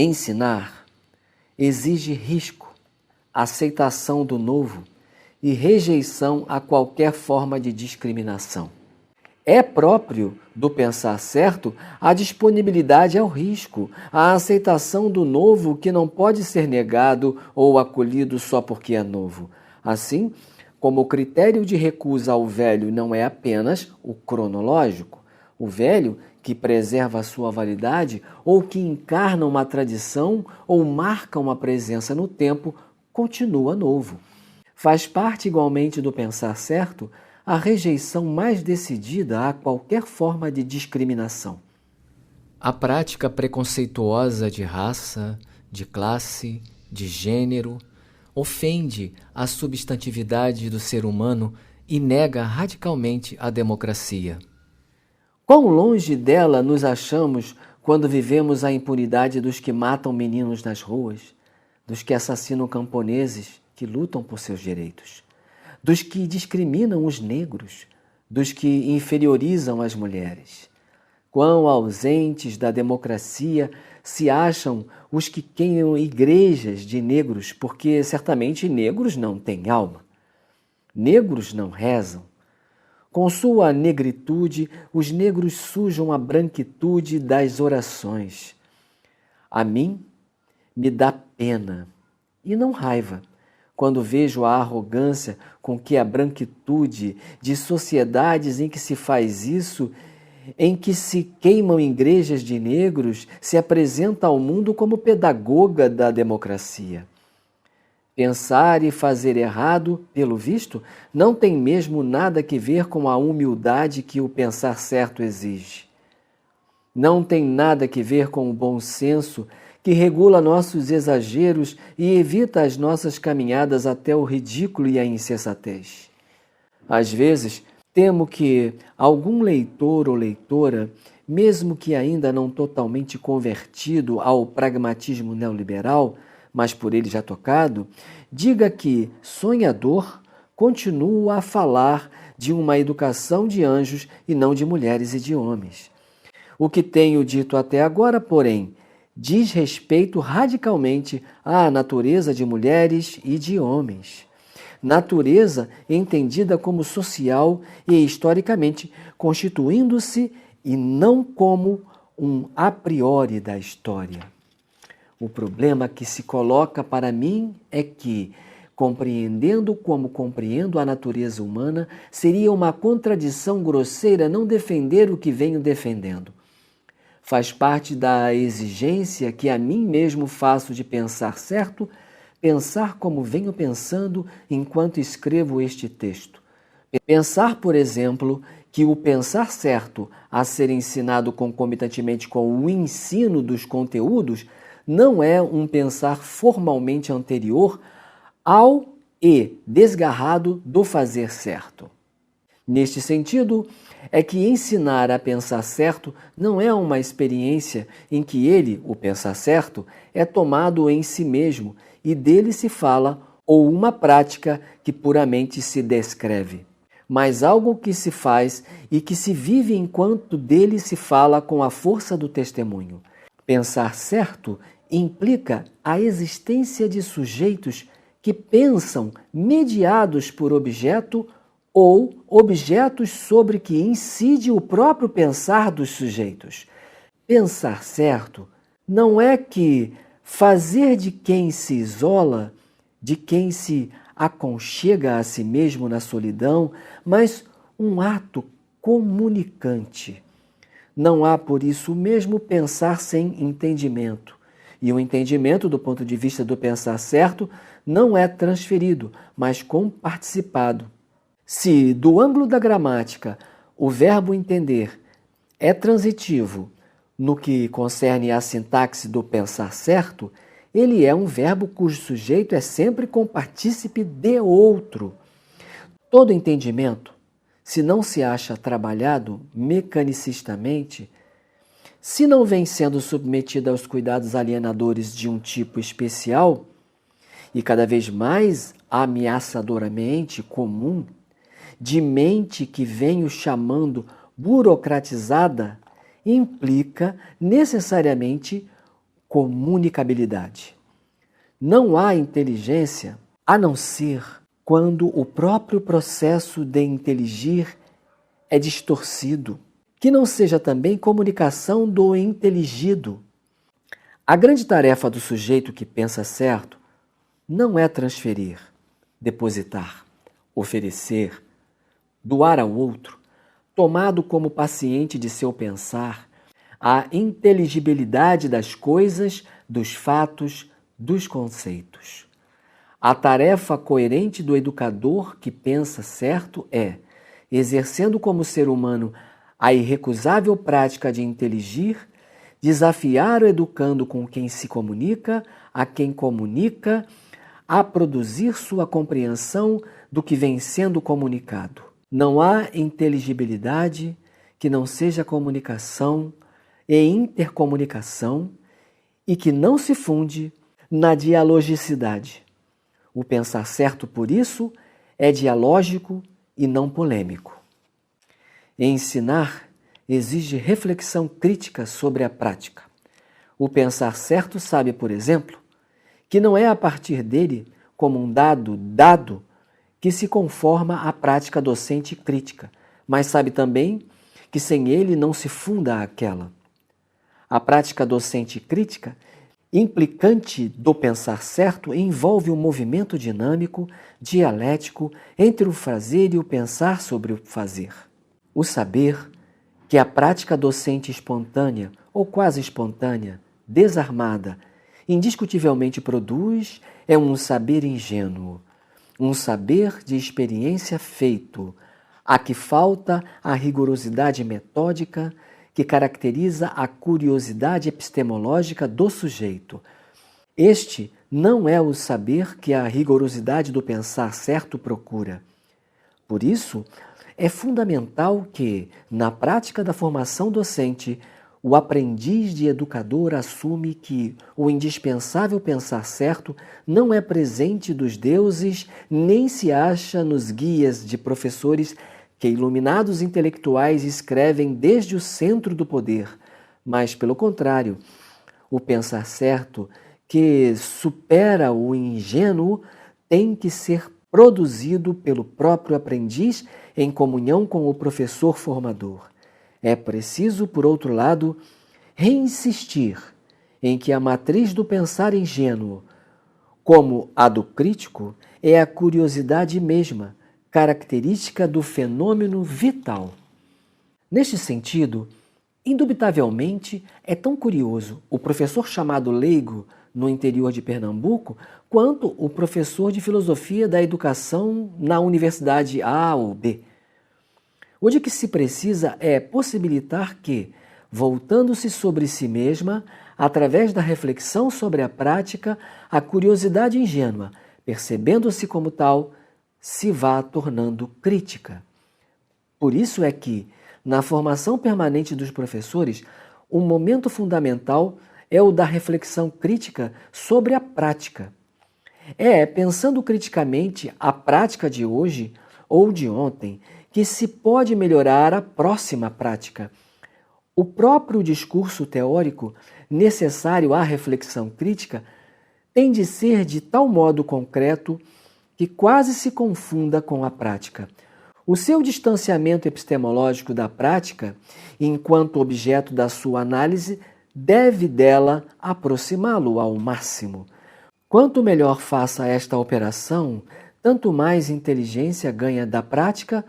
Ensinar exige risco, aceitação do novo e rejeição a qualquer forma de discriminação. É próprio do pensar certo a disponibilidade ao risco, a aceitação do novo que não pode ser negado ou acolhido só porque é novo. Assim, como o critério de recusa ao velho não é apenas o cronológico, o velho que preserva a sua validade ou que encarna uma tradição ou marca uma presença no tempo, continua novo. Faz parte igualmente do pensar certo a rejeição mais decidida a qualquer forma de discriminação. A prática preconceituosa de raça, de classe, de gênero, ofende a substantividade do ser humano e nega radicalmente a democracia. Quão longe dela nos achamos quando vivemos a impunidade dos que matam meninos nas ruas, dos que assassinam camponeses que lutam por seus direitos, dos que discriminam os negros, dos que inferiorizam as mulheres. Quão ausentes da democracia se acham os que queimam igrejas de negros, porque certamente negros não têm alma. Negros não rezam. Com sua negritude, os negros sujam a branquitude das orações. A mim me dá pena, e não raiva, quando vejo a arrogância com que a branquitude de sociedades em que se faz isso, em que se queimam igrejas de negros, se apresenta ao mundo como pedagoga da democracia. Pensar e fazer errado, pelo visto, não tem mesmo nada que ver com a humildade que o pensar certo exige. Não tem nada que ver com o bom senso que regula nossos exageros e evita as nossas caminhadas até o ridículo e a insensatez. Às vezes, temo que algum leitor ou leitora, mesmo que ainda não totalmente convertido ao pragmatismo neoliberal, mas por ele já tocado, diga que, sonhador, continua a falar de uma educação de anjos e não de mulheres e de homens. O que tenho dito até agora, porém, diz respeito radicalmente à natureza de mulheres e de homens. Natureza entendida como social e historicamente constituindo-se e não como um a priori da história. O problema que se coloca para mim é que, compreendendo como compreendo a natureza humana, seria uma contradição grosseira não defender o que venho defendendo. Faz parte da exigência que a mim mesmo faço de pensar certo, pensar como venho pensando enquanto escrevo este texto. Pensar, por exemplo, que o pensar certo a ser ensinado concomitantemente com o ensino dos conteúdos não é um pensar formalmente anterior ao e desgarrado do fazer certo. Neste sentido, é que ensinar a pensar certo não é uma experiência em que ele, o pensar certo, é tomado em si mesmo e dele se fala, ou uma prática que puramente se descreve, mas algo que se faz e que se vive enquanto dele se fala com a força do testemunho. Pensar certo implica a existência de sujeitos que pensam mediados por objeto ou objetos sobre que incide o próprio pensar dos sujeitos. Pensar certo não é que fazer de quem se isola, de quem se aconchega a si mesmo na solidão, mas um ato comunicante. Não há, por isso, o mesmo pensar sem entendimento. E o entendimento, do ponto de vista do pensar certo, não é transferido, mas comparticipado. Se, do ângulo da gramática, o verbo entender é transitivo no que concerne à sintaxe do pensar certo, ele é um verbo cujo sujeito é sempre compartícipe de outro. Todo entendimento, se não se acha trabalhado mecanicistamente, se não vem sendo submetido aos cuidados alienadores de um tipo especial e cada vez mais ameaçadoramente comum, de mente que venho chamando burocratizada, implica necessariamente comunicabilidade. Não há inteligência a não ser quando o próprio processo de inteligir é distorcido, que não seja também comunicação do inteligido. A grande tarefa do sujeito que pensa certo não é transferir, depositar, oferecer, doar ao outro, tomado como paciente de seu pensar, a inteligibilidade das coisas, dos fatos, dos conceitos. A tarefa coerente do educador que pensa certo é, exercendo como ser humano a irrecusável prática de inteligir, desafiar o educando com quem se comunica, a quem comunica, a produzir sua compreensão do que vem sendo comunicado. Não há inteligibilidade que não seja comunicação e intercomunicação e que não se funde na dialogicidade. O pensar certo, por isso, é dialógico e não polêmico. Ensinar exige reflexão crítica sobre a prática. O pensar certo sabe, por exemplo, que não é a partir dele, como um dado, que se conforma a prática docente crítica, mas sabe também que sem ele não se funda aquela. A prática docente crítica, implicante do pensar certo, envolve um movimento dinâmico, dialético, entre o fazer e o pensar sobre o fazer. O saber, que a prática docente espontânea ou quase espontânea, desarmada, indiscutivelmente produz, é um saber ingênuo, um saber de experiência feito, a que falta a rigorosidade metódica que caracteriza a curiosidade epistemológica do sujeito. Este não é o saber que a rigorosidade do pensar certo procura. Por isso, é fundamental que, na prática da formação docente, o aprendiz de educador assume que o indispensável pensar certo não é presente dos deuses, nem se acha nos guias de professores que iluminados intelectuais escrevem desde o centro do poder, mas, pelo contrário, o pensar certo, que supera o ingênuo, tem que ser produzido pelo próprio aprendiz em comunhão com o professor formador. É preciso, por outro lado, reinsistir em que a matriz do pensar ingênuo, como a do crítico, é a curiosidade mesma, característica do fenômeno vital. Neste sentido, indubitavelmente, é tão curioso o professor chamado leigo no interior de Pernambuco, quanto o professor de filosofia da educação na universidade A ou B. O de que se precisa é possibilitar que, voltando-se sobre si mesma, através da reflexão sobre a prática, a curiosidade ingênua, percebendo-se como tal, se vá tornando crítica. Por isso é que, na formação permanente dos professores, um momento fundamental é o da reflexão crítica sobre a prática. É pensando criticamente a prática de hoje ou de ontem que se pode melhorar a próxima prática. O próprio discurso teórico necessário à reflexão crítica tem de ser de tal modo concreto que quase se confunda com a prática. O seu distanciamento epistemológico da prática, enquanto objeto da sua análise, deve dela aproximá-lo ao máximo. Quanto melhor faça esta operação, tanto mais inteligência ganha da prática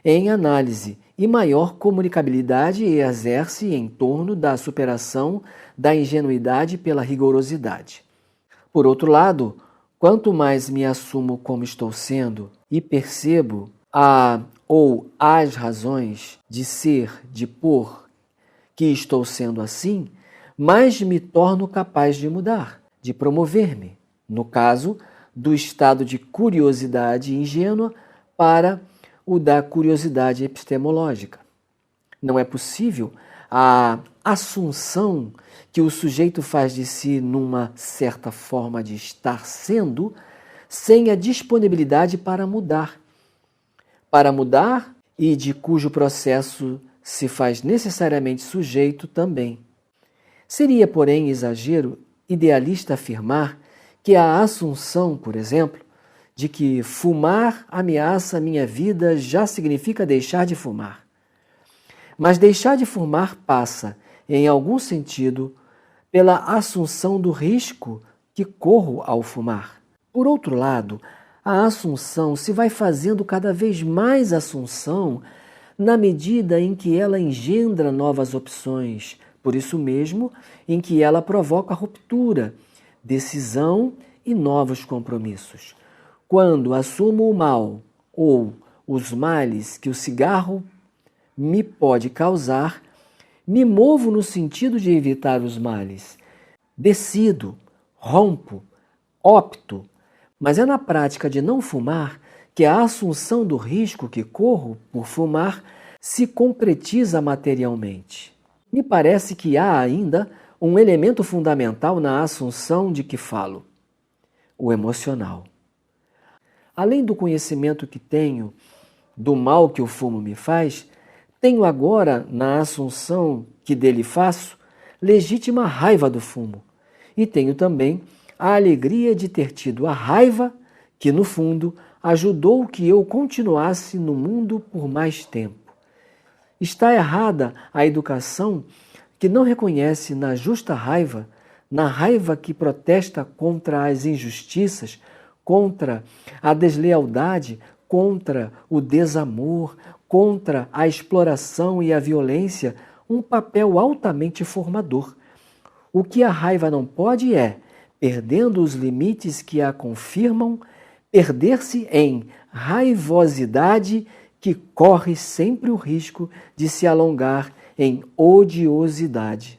em análise e maior comunicabilidade exerce em torno da superação da ingenuidade pela rigorosidade. Por outro lado, quanto mais me assumo como estou sendo e percebo as razões de ser, de por que estou sendo assim, mais me torno capaz de mudar, de promover-me, no caso do estado de curiosidade ingênua para o da curiosidade epistemológica. Não é possível a assunção que o sujeito faz de si numa certa forma de estar sendo, sem a disponibilidade para mudar. Para mudar e de cujo processo se faz necessariamente sujeito também. Seria, porém, exagero idealista afirmar que a assunção, por exemplo, de que fumar ameaça a minha vida já significa deixar de fumar. Mas deixar de fumar passa, em algum sentido, pela assunção do risco que corro ao fumar. Por outro lado, a assunção se vai fazendo cada vez mais assunção na medida em que ela engendra novas opções, por isso mesmo em que ela provoca ruptura, decisão e novos compromissos. Quando assumo o mal ou os males que o cigarro me pode causar, me movo no sentido de evitar os males. Decido, rompo, opto, mas é na prática de não fumar que a assunção do risco que corro por fumar se concretiza materialmente. Me parece que há ainda um elemento fundamental na assunção de que falo: o emocional. Além do conhecimento que tenho do mal que o fumo me faz, tenho agora, na assunção que dele faço, legítima raiva do fumo. E tenho também a alegria de ter tido a raiva que, no fundo, ajudou que eu continuasse no mundo por mais tempo. Está errada a educação que não reconhece na justa raiva, na raiva que protesta contra as injustiças, contra a deslealdade, contra o desamor, contra a exploração e a violência, um papel altamente formador. O que a raiva não pode é, perdendo os limites que a confirmam, perder-se em raivosidade que corre sempre o risco de se alongar em odiosidade.